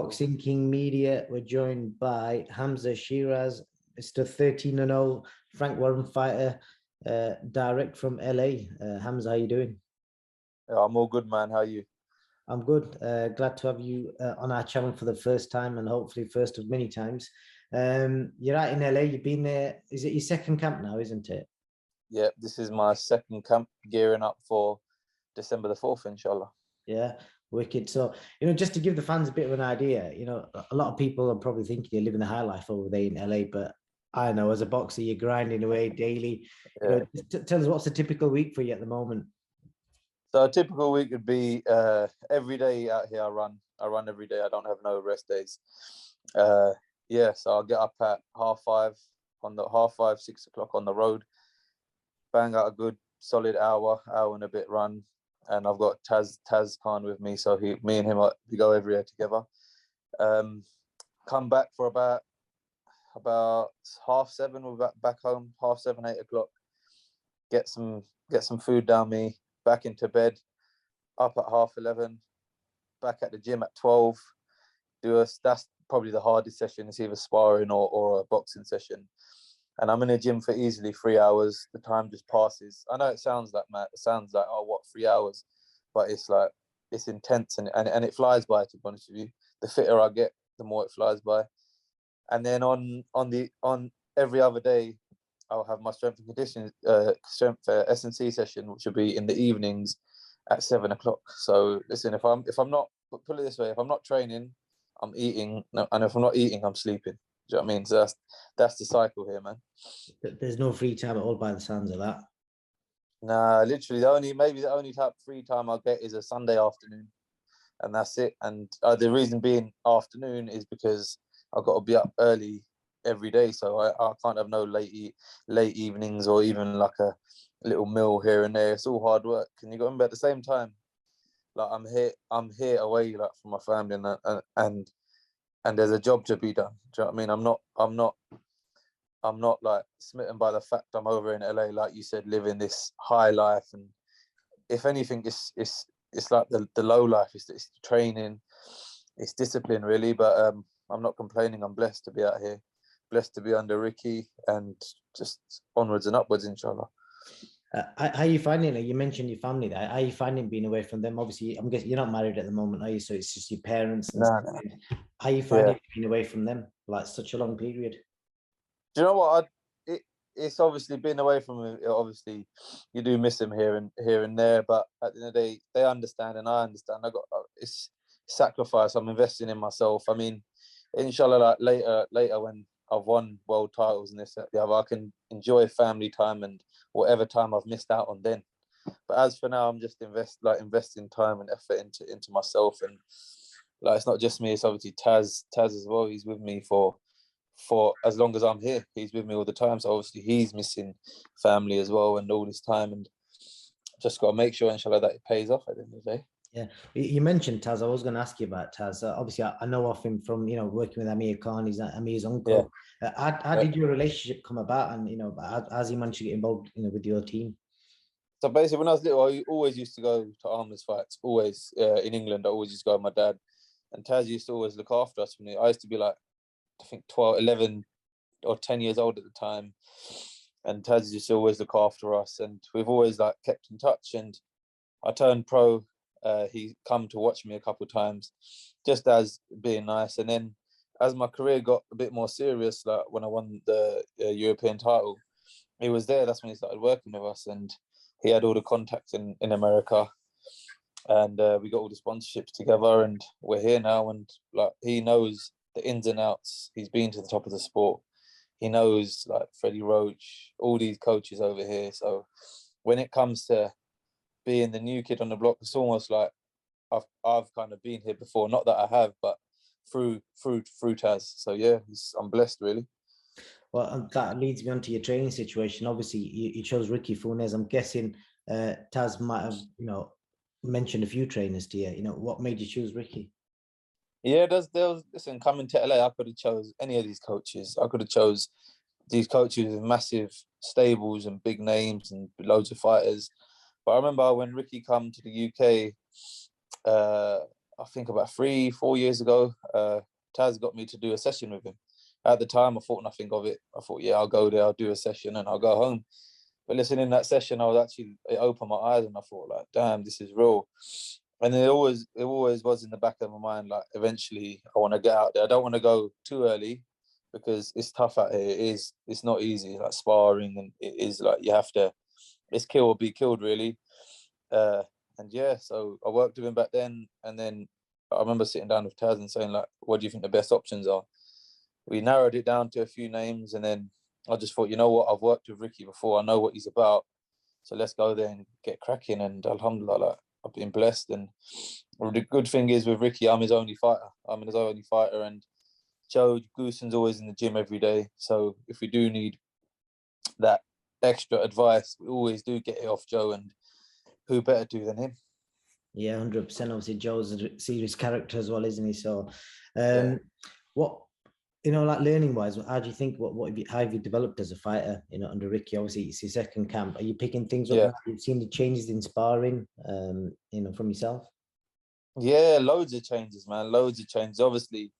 Boxing King Media. We're joined by Hamzah Sheeraz, Mr. 13-0 Frank Warren fighter, direct from LA. Hamzah, how you doing? Yeah, I'm all good, man. How are you? I'm good. Glad to have you on our channel for the first time, and hopefully first of many times. You're out in LA. You've been there. Is it your second camp now, isn't it? Yeah, this is my second camp, gearing up for December the 4th, inshallah. Yeah, wicked. So, just to give the fans a bit of an idea, a lot of people are probably thinking you're living the high life over there in LA, but I know as a boxer, you're grinding away daily. Yeah. Tell us, what's a typical week for you at the moment? So a typical week would be every day out here. I run every day. I don't have no rest days. Yeah, so I'll get up at 5:30 6 o'clock on the road, bang out a good solid hour and a bit run. And I've got Taz Khan with me, so me and him, we go every day together. Come back for about 7:30. We're back home 7:30, 8 o'clock. Get some food down me, back into bed, up at 11:30, back at the gym at 12. That's probably the hardest session. It's either sparring or a boxing session. And I'm in the gym for easily 3 hours. The time just passes. I know it sounds like, Matt, it sounds like, oh, what, 3 hours? But it's like, it's intense and it flies by, to be honest with you. The fitter I get, the more it flies by. And then on every other day, I'll have my strength and conditioning, S&C session, which will be in the evenings at 7 o'clock. So listen, if I'm not, put it this way, if I'm not training, I'm eating, and if I'm not eating, I'm sleeping. Do you know what I mean? So that's the cycle here, man. There's no free time at all by the sounds of that. Nah, literally the only type of free time I'll get is a Sunday afternoon, and that's it. And the reason being afternoon is because I've got to be up early every day, so I can't have no late evenings or even like a little meal here and there. It's all hard work, and you got to remember at the same time, like I'm here away like from my family, and there's a job to be done. Do you know what I mean? I'm not like smitten by the fact I'm over in LA, like you said, living this high life. And if anything, it's like the low life. It's the training, it's discipline, really. But I'm not complaining. I'm blessed to be out here, blessed to be under Ricky, and just onwards and upwards, inshallah. How are you finding it? You mentioned your family there. How are you finding being away from them? Obviously, I'm guessing you're not married at the moment, are you? So it's just your parents. No. How are you finding being away from them, like such a long period? Do you know what? It's obviously been away from him. Obviously, you do miss him here and there, but at the end of the day, they understand and I understand. It's sacrifice. I'm investing in myself. I mean, inshallah, like later when I've won world titles and this, that, the other, I can enjoy family time and whatever time I've missed out on then. But as for now, I'm just investing time and effort into myself, and like it's not just me. It's obviously Taz as well. He's with me for as long as I'm here. He's with me all the time, so obviously he's missing family as well and all this time, and just got to make sure, inshallah, that it pays off at the end of the day. Yeah, you mentioned Taz. I was going to ask you about Taz. Obviously, I know of him from working with Amir Khan. He's Amir's uncle. Yeah. How did your relationship come about, and how's he managed to get involved with your team? So basically, when I was little, I always used to go to Armour's fights. Always in England, I always used to go with my dad, and Taz used to always look after us. I used to be like, I think 12, 11 or 10 years old at the time, and Taz used to always look after us, and we've always like kept in touch. And I turned pro. He come to watch me a couple of times, just as being nice. And then as my career got a bit more serious, like when I won the European title, he was there. That's when he started working with us, and he had all the contacts in America, and we got all the sponsorships together, and we're here now. And like he knows the ins and outs. He's been to the top of the sport. He knows like Freddie Roach, all these coaches over here. So when it comes to being the new kid on the block, it's almost like I've kind of been here before. Not that I have, but through Taz. So yeah, I'm blessed, really. Well, that leads me on to your training situation. Obviously, you chose Ricky Funes. I'm guessing Taz might have, mentioned a few trainers to you. What made you choose Ricky? Yeah, listen, coming to LA, I could have chose any of these coaches. I could have chose these coaches with massive stables and big names and loads of fighters. But I remember when Ricky come to the UK, I think about 3-4 years ago, Taz got me to do a session with him. At the time, I thought nothing of it. I thought, yeah, I'll go there, I'll do a session, and I'll go home. But listen, in that session, it opened my eyes, and I thought, like, damn, this is real. And it always was in the back of my mind, like, eventually I want to get out there. I don't want to go too early because it's tough out here. It's not easy, like sparring, and it is like it's kill or be killed, really. And yeah, so I worked with him back then, and then I remember sitting down with Taz and saying, like, what do you think the best options are? We narrowed it down to a few names, and then I just thought, you know what, I've worked with Ricky before, I know what he's about, so let's go there and get cracking. And alhamdulillah, like, I've been blessed. And the good thing is with Ricky, I'm his only fighter, and Joe Gooson's always in the gym every day, so if we do need that extra advice, we always do get it off Joe, and who better do than him? Yeah, 100%. Obviously, Joe's a serious character as well, isn't he? So, what, like learning wise, how do you think? How have you developed as a fighter? Under Ricky, obviously it's your second camp. Are you picking things up now? You've seen the changes in sparring, from yourself? Yeah, loads of changes, man. Loads of changes. Obviously,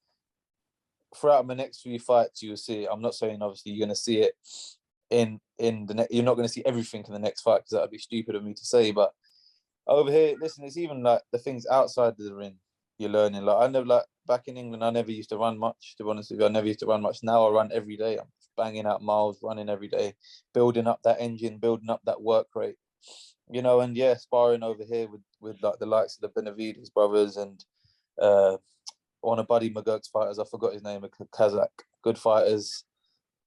throughout my next few fights, you'll see. I'm not saying obviously you're going to see it in the next. You're not going to see everything in the next fight because that would be stupid of me to say. But over here, listen, it's even like the things outside of the ring you're learning. Like, I never, like, back in England, I never used to run much, to be honest with you. I never used to run much. Now I run every day. I'm banging out miles, running every day, building up that engine, building up that work rate. And yeah, sparring over here with like the likes of the Benavides brothers and one of Buddy McGurk's fighters, I forgot his name, a Kazakh, good fighters.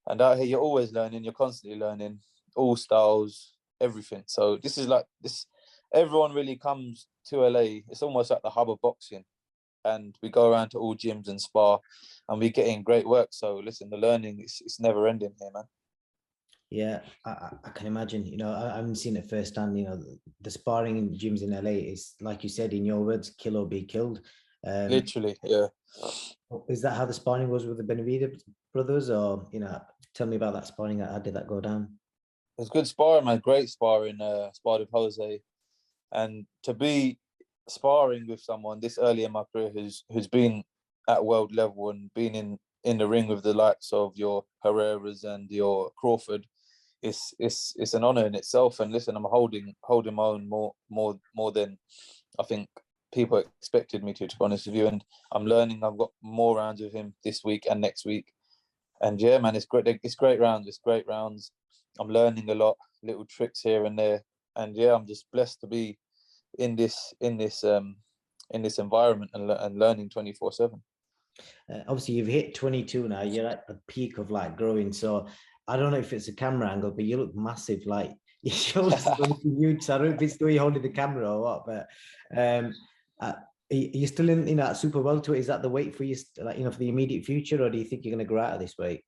And out here, you're always learning, you're constantly learning, all styles, everything. So this is like this. Everyone really comes to LA. It's almost like the hub of boxing, and we go around to all gyms and spar, and we get in great work. So listen, the learning it's never ending here, man. Yeah, I can imagine. I haven't seen it firsthand. The sparring in gyms in LA is, like you said, in your words, kill or be killed. Literally, yeah. Is that how the sparring was with the Benavides brothers, or tell me about that sparring? How did that go down? It was good sparring, man. Great sparring. Sparred with Jose. And to be sparring with someone this early in my career who's been at world level and been in the ring with the likes of your Herreras and your Crawford, it's an honor in itself. And listen, I'm holding my own more than I think people expected me to be honest with you. And I'm learning. I've got more rounds with him this week and next week. And yeah, man, it's great. It's great rounds. It's great rounds. I'm learning a lot, little tricks here and there. And yeah, I'm just blessed to be in this environment and learning 24/7. Obviously, you've hit 22 now. You're at the peak of like growing. So I don't know if it's a camera angle, but you look massive. Like your shoulders are huge. So I don't know if it's the way you're holding the camera or what. But are you still in that super welterweight? Is that the weight for you, like for the immediate future, or do you think you're going to grow out of this weight?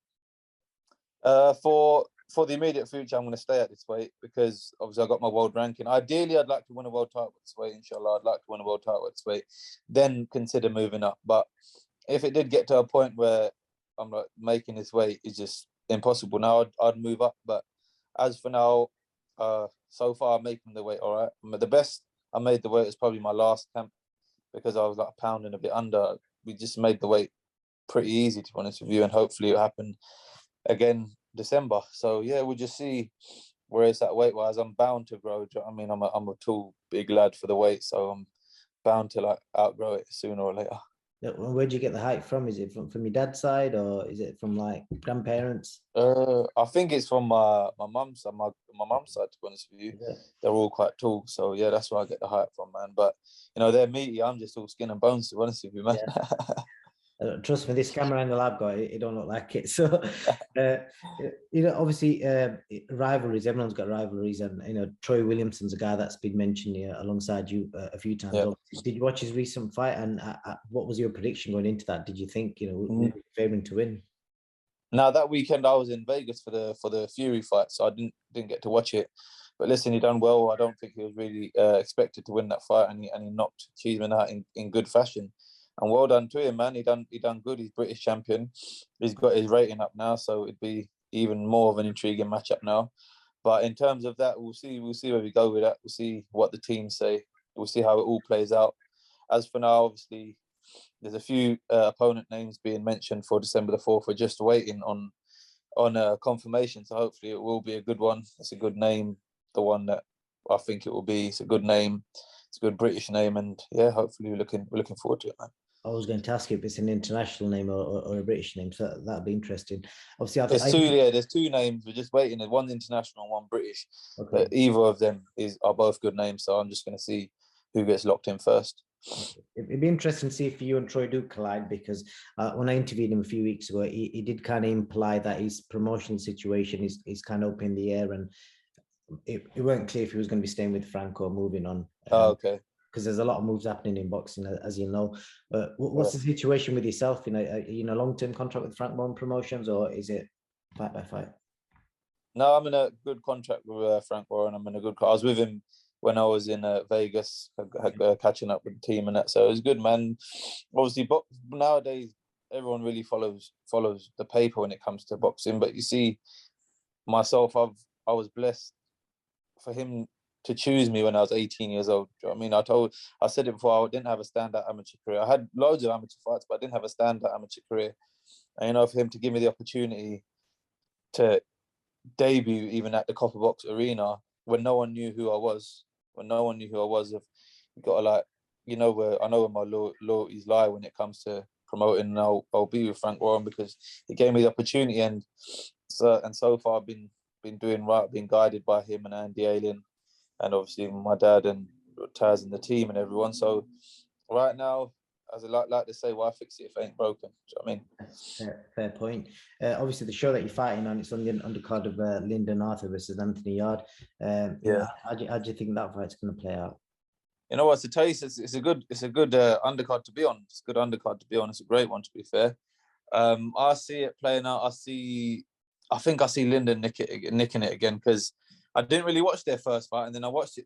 For the immediate future, I'm going to stay at this weight because obviously I got my world ranking. Ideally, I'd like to win a world title at this weight. Inshallah, I'd like to win a world title at this weight. Then consider moving up. But if it did get to a point where I'm like making this weight is just impossible, now I'd move up. But as for now, so far I'm making the weight all right. The best I made the weight was probably my last camp because I was like a pound and a bit under. We just made the weight pretty easy, to be honest with you, and hopefully it'll happen again December. So yeah, we'll just see where it's at weight wise. I'm bound to grow. I mean, I'm a tall, big lad for the weight, so I'm bound to like outgrow it sooner or later. Where'd you get the height from? Is it from your dad's side, or is it from like grandparents? I think it's from my mum's side. My mum's side, to be honest with you, they're all quite tall. So yeah, that's where I get the height from, man. But they're meaty. I'm just all skin and bones, to be honest with you, man. Yeah. Trust me, this camera angle I've got, it don't look like it. So, obviously, rivalries. Everyone's got rivalries, and Troy Williamson's a guy that's been mentioned alongside you a few times. Yeah. Did you watch his recent fight, and what was your prediction going into that? Did you think we were favoring to win? Now that weekend I was in Vegas for the Fury fight, so I didn't get to watch it. But listen, he done well. I don't think he was really expected to win that fight, and he knocked Cheeseman out in good fashion. And well done to him, man. He done good. He's British champion. He's got his rating up now, so it'd be even more of an intriguing matchup now. But in terms of that, we'll see where we go with that. We'll see what the teams say. We'll see how it all plays out. as for now, obviously, there's a few opponent names being mentioned for December the 4th. We're just waiting on confirmation. So hopefully it will be a good one. It's a good name, the one that I think it will be. It's a good name. It's a good British name, and yeah, hopefully we're looking forward to it, man. I was going to ask you if it's an international name or a British name, so that'd be interesting. Obviously, there's two names. We're just waiting. One's international and one British. Okay. But either of them are both good names. So I'm just going to see who gets locked in first. It'd be interesting to see if you and Troy do collide, because when I interviewed him a few weeks ago, he did kind of imply that his promotional situation is kind of up in the air, and it weren't clear if he was going to be staying with Frank or moving on. Okay. Because there's a lot of moves happening in boxing, as you know. But what's the situation with yourself? You know, long-term contract with Frank Warren Promotions, or is it fight by fight? No, I'm in a good contract with Frank Warren. I'm in a good. I was with him when I was in Vegas, catching up with the team and that. So it was good, man. Obviously, but nowadays everyone really follows the paper when it comes to boxing. But you see, myself, I was blessed for him to choose me when I was 18 years old. Do you know what I mean? I said it before, I didn't have a standout amateur career. I had loads of amateur fights, but I didn't have a standout amateur career. And, you know, for him to give me the opportunity to debut even at the Copper Box Arena when no one knew who I was, you got to, like, you know, I know where my loyalties lie when it comes to promoting, and I'll be with Frank Warren because he gave me the opportunity, and so far I've been doing right, being guided by him and Andy Allen, and obviously my dad and Taz and the team and everyone. So right now, as I like to say, why fix it if it ain't broken? Do you know what I mean? Fair point. Obviously, the show that you're fighting on, it's on the undercard of Lyndon Arthur versus Anthony Yard. Yeah. How do you think that fight's going to play out? You know what, to tell you, it's a good undercard to be on. It's a good undercard to be on. It's a great one, to be fair. I see it playing out. I think I see Lyndon nicking it again, because I didn't really watch their first fight, and then I watched it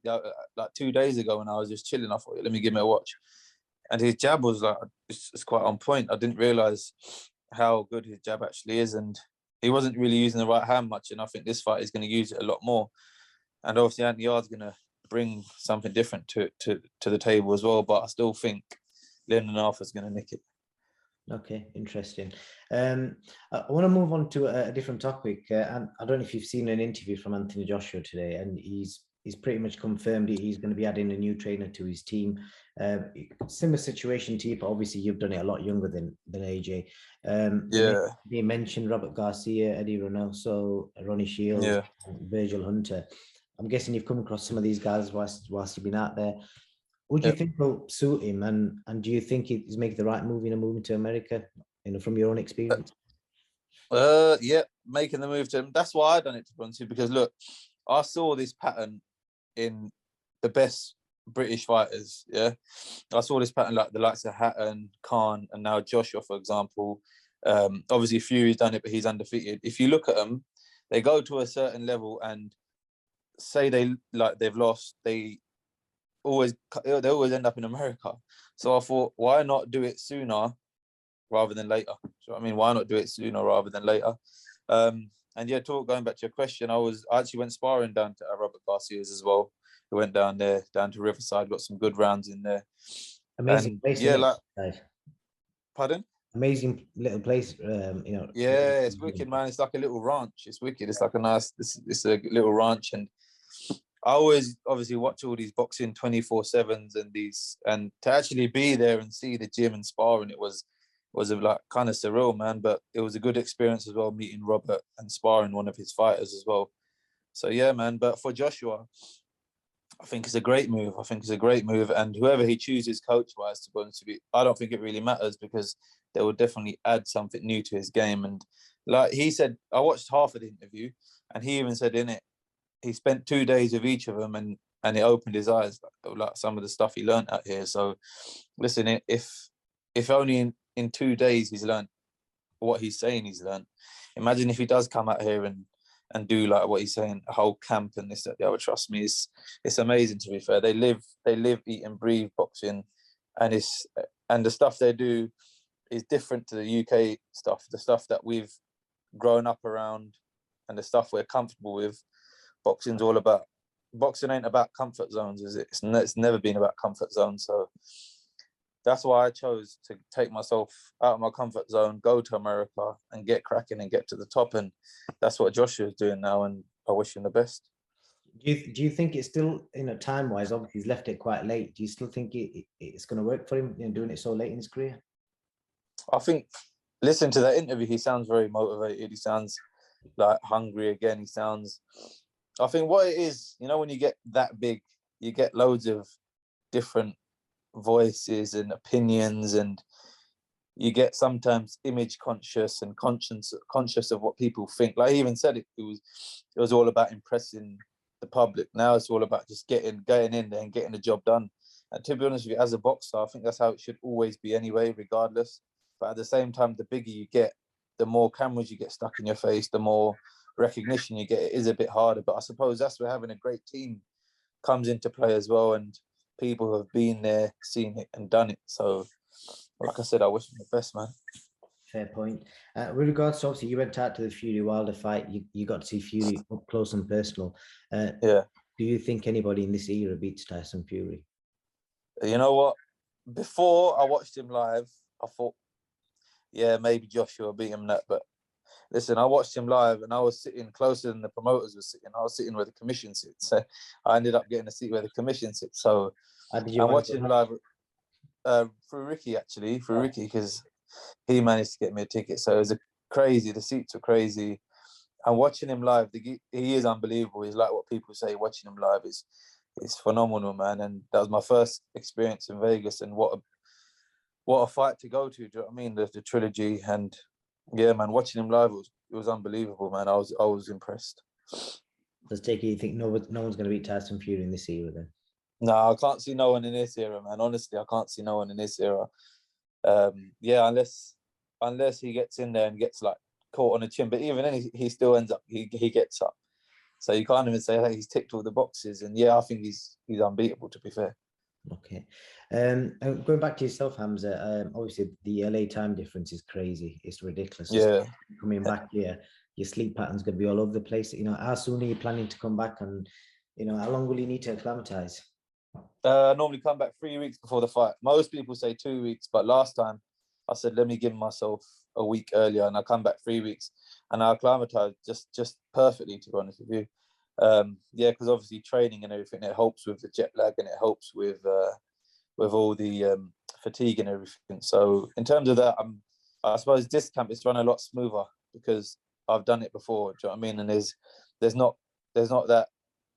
like 2 days ago when I was just chilling. I thought, let me give it a watch, and his jab was like it's quite on point. I didn't realize how good his jab actually is, and he wasn't really using the right hand much. And I think this fight is going to use it a lot more. And obviously, Anthony Yard's going to bring something different to the table as well. But I still think Lyndon Arthur's going to nick it. Okay, interesting. I want to move on to a different topic, and I don't know if you've seen an interview from Anthony Joshua today, and he's pretty much confirmed he's going to be adding a new trainer to his team. Similar situation to you, but obviously you've done it a lot younger than AJ. They mentioned Robert Garcia, Eddie Reynoso, Ronnie Shields, Virgil Hunter. I'm guessing you've come across some of these guys whilst you've been out there. What do you think will suit him, and do you think he's making the right move, moving to America, from your own experience? Making the move to him. That's why I done it, to be honest, because look, I saw this pattern in the best British fighters. Yeah, I saw this pattern like the likes of Hatton, Khan, and now Joshua, for example. Obviously Fury's done it, but he's undefeated. If you look at them, they go to a certain level and say they've lost, they always end up in America. So I thought, why not do it sooner rather than later? Do you know what I mean? Why not do it sooner rather than later? And yeah, going back to your question, I actually went sparring down to Robert Garcia's as well. We went down there, down to Riverside, got some good rounds in there. Amazing place. Pardon? Amazing little place. Yeah, it's wicked, man. It's like a little ranch. It's wicked. It's like it's a little ranch, and I always obviously watch all these boxing 24/7s and to actually be there and see the gym and sparring, it was like kind of surreal, man. But it was a good experience as well, meeting Robert and sparring one of his fighters as well. So yeah, man. But for Joshua, I think it's a great move. And whoever he chooses coach-wise, to be honest with you, I don't think it really matters, because they will definitely add something new to his game. And like he said, I watched half of the interview, and he even said in it, he spent 2 days with each of them, and it opened his eyes, like some of the stuff he learned out here. So listen, if only in 2 days he's learned what he's saying he's learned, imagine if he does come out here and do like what he's saying, a whole camp and this, that, the other. Trust me, it's amazing, to be fair. They live, eat and breathe boxing, and the stuff they do is different to the UK stuff, the stuff that we've grown up around and the stuff we're comfortable with. Boxing ain't about comfort zones, is it? It's never been about comfort zones. So that's why I chose to take myself out of my comfort zone, go to America and get cracking and get to the top. And that's what Joshua's doing now. And I wish him the best. Do you think it's still, time-wise, obviously he's left it quite late. Do you still think it's going to work for him, doing it so late in his career? I think, listen to that interview, he sounds very motivated. He sounds like hungry again. I think what it is, when you get that big, you get loads of different voices and opinions, and you get sometimes image conscious and conscious of what people think. Like he even said it was all about impressing the public. Now it's all about just getting in there and getting the job done. And to be honest with you, as a boxer, I think that's how it should always be anyway, regardless. But at the same time, the bigger you get, the more cameras you get stuck in your face, the more recognition you get. It is a bit harder, but I suppose that's where having a great team comes into play as well, and people who have been there, seen it and done it. So like I said, I wish him the best, man. Fair point. With regards to, obviously, you went out to the Fury Wilder fight. You got to see Fury up close and personal. Yeah. Do you think anybody in this era beats Tyson Fury? You know what? Before I watched him live, I thought, yeah, maybe Joshua beat him that. But listen, I watched him live and I was sitting closer than the promoters were sitting. I was sitting where the commission sits. So I ended up getting a seat where the commission sits. So I'm watching him live through Ricky, because he managed to get me a ticket. So it was crazy. The seats were crazy. And watching him live, he is unbelievable. He's like what people say. Watching him live is phenomenal, man. And that was my first experience in Vegas. And what a fight to go to. Do you know what I mean? The trilogy. And yeah, man, watching him live it was unbelievable, man. I was impressed. Let's take it. You think no one's going to beat Tyson Fury in this era then? No, I can't see no one in this era, man. Honestly, I can't see no one in this era. Yeah, unless he gets in there and gets like caught on the chin, but even then he still ends up he gets up. So you can't even say, hey, he's ticked all the boxes. And yeah, I think he's unbeatable, to be fair. Okay. And going back to yourself, Hamzah, obviously the LA time difference is crazy. It's ridiculous. Yeah. Coming back here, your sleep pattern's going to be all over the place. How soon are you planning to come back, and how long will you need to acclimatize? I normally come back 3 weeks before the fight. Most people say 2 weeks, but last time I said, let me give myself a week earlier, and I come back 3 weeks, and I acclimatized just perfectly, to be honest with you. Yeah, because obviously training and everything, it helps with the jet lag, and it helps with all the fatigue and everything. So in terms of that, I suppose this camp is run a lot smoother because I've done it before. Do you know what I mean? And there's not that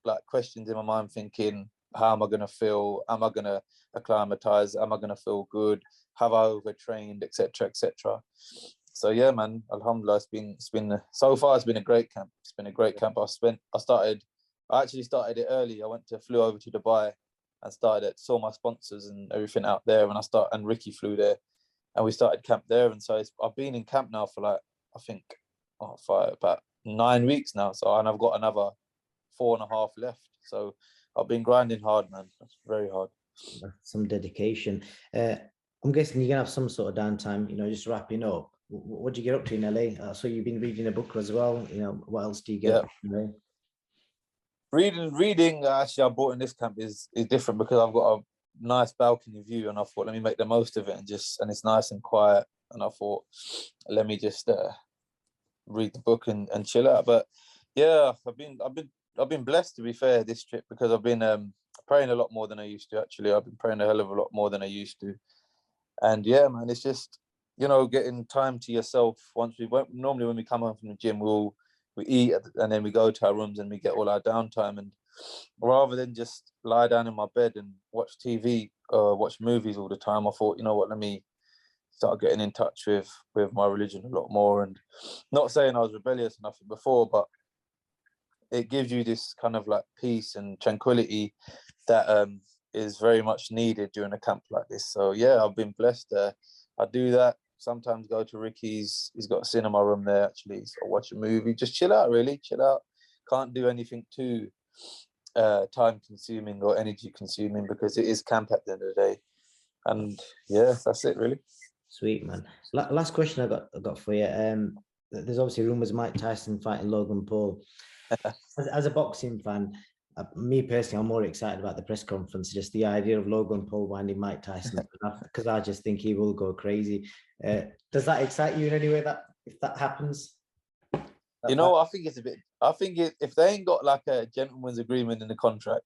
like questions in my mind thinking, how am I going to feel? Am I going to acclimatize? Am I going to feel good? Have I overtrained, etc., etc.? So yeah, man, alhamdulillah, it's been so far. It's been a great camp. It's been a great camp. I actually started it early. Flew over to Dubai and saw my sponsors and everything out there. And Ricky flew there, and we started camp there. And so I've been in camp now for like, I think, about 9 weeks now. So, and I've got another 4.5 left. So I've been grinding hard, man. It's very hard. Some dedication. I'm guessing you're gonna have some sort of downtime. Just wrapping up. What do you get up to in LA? So you've been reading a book as well. What else do you get up to in LA? Reading. Actually, I brought in this camp is different because I've got a nice balcony view, and I thought, let me make the most of it, and it's nice and quiet. And I thought, let me just read the book and chill out. But yeah, I've been blessed, to be fair, this trip, because I've been praying a lot more than I used to. Actually, I've been praying a hell of a lot more than I used to. And yeah, man, it's just getting time to yourself. Normally when we come home from the gym, we eat and then we go to our rooms and we get all our downtime. And rather than just lie down in my bed and watch TV or watch movies all the time, I thought, you know what, let me start getting in touch with my religion a lot more. And not saying I was rebellious enough before, but it gives you this kind of like peace and tranquility that is very much needed during a camp like this. So yeah, I've been blessed. I do that. Sometimes go to Ricky's. He's got a cinema room there, actually. So I watch a movie. Just chill out, really. Chill out. Can't do anything too time consuming or energy consuming because it is camp at the end of the day. And yeah, that's it, really. Sweet, man. Last question I got for you. There's obviously rumors Mike Tyson fighting Logan Paul. As a boxing fan, Me personally, I'm more excited about the press conference. Just the idea of Logan Paul winding Mike Tyson, because I just think he will go crazy. Does that excite you in any way? That if that happens, you know, I think it's a bit. I think if they ain't got like a gentleman's agreement in the contract,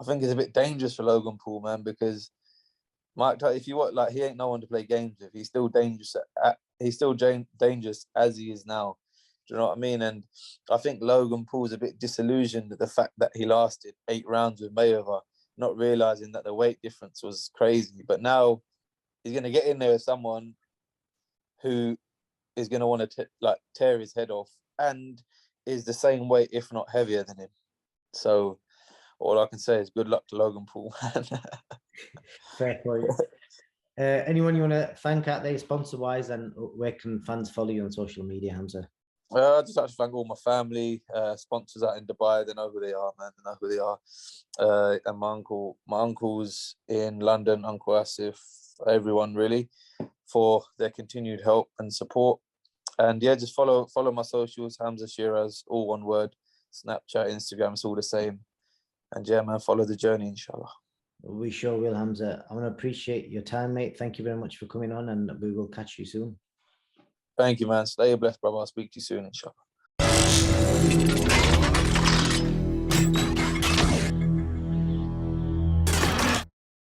I think it's a bit dangerous for Logan Paul, man, because Mike Tyson, if you want, like, he ain't no one to play games with. He's still dangerous. He's still dangerous as he is now. Do you know what I mean? And I think Logan Paul's a bit disillusioned at the fact that he lasted 8 rounds with Mayweather, not realizing that the weight difference was crazy. But now he's going to get in there with someone who is going to want to tear his head off and is the same weight, if not heavier than him. So all I can say is good luck to Logan Paul. Fair point. Anyone you want to thank out there, sponsor-wise, and where can fans follow you on social media, Hamzah? I just like to thank all my family, sponsors out in Dubai. They know who they are, man. They know who they are. And my uncles in London, Uncle Asif, everyone really, for their continued help and support. And yeah, just follow my socials, Hamzah Sheeraz, all one word. Snapchat, Instagram, it's all the same. And yeah, man, follow the journey, inshallah. We sure will, Hamzah. I want to appreciate your time, mate. Thank you very much for coming on, and we will catch you soon. Thank you, man. Stay blessed, brother. I'll speak to you soon, inshallah.